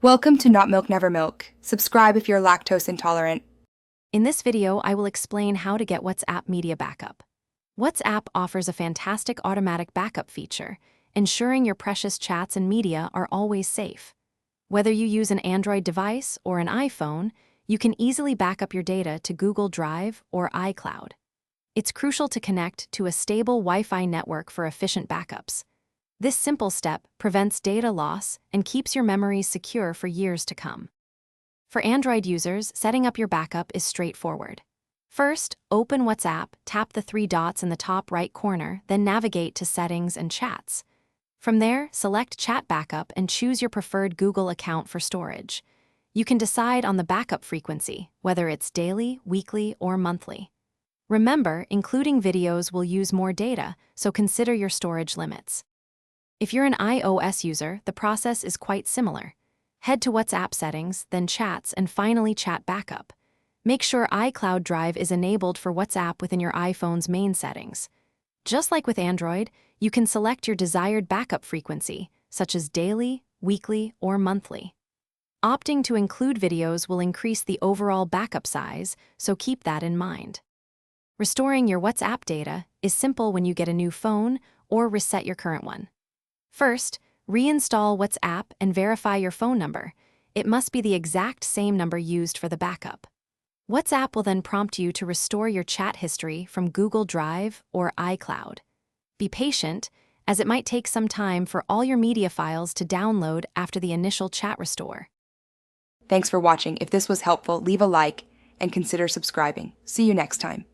Welcome to Not Milk Never Milk. Subscribe if you're lactose intolerant. In this video, I will explain how to get WhatsApp Media Backup. WhatsApp offers a fantastic automatic backup feature, ensuring your precious chats and media are always safe. Whether you use an Android device or an iPhone, you can easily back up your data to Google Drive or iCloud. It's crucial to connect to a stable Wi-Fi network for efficient backups. This simple step prevents data loss and keeps your memories secure for years to come. For Android users, setting up your backup is straightforward. First, open WhatsApp, tap the three dots in the top right corner, then navigate to Settings and Chats. From there, select Chat Backup and choose your preferred Google account for storage. You can decide on the backup frequency, whether it's daily, weekly, or monthly. Remember, including videos will use more data, so consider your storage limits. If you're an iOS user, the process is quite similar. Head to WhatsApp settings, then Chats, and finally Chat Backup. Make sure iCloud Drive is enabled for WhatsApp within your iPhone's main settings. Just like with Android, you can select your desired backup frequency, such as daily, weekly, or monthly. Opting to include videos will increase the overall backup size, so keep that in mind. Restoring your WhatsApp data is simple when you get a new phone or reset your current one. First, reinstall WhatsApp and verify your phone number. It must be the exact same number used for the backup. WhatsApp will then prompt you to restore your chat history from Google Drive or iCloud. Be patient, as it might take some time for all your media files to download after the initial chat restore. Thanks for watching. If this was helpful, leave a like and consider subscribing. See you next time.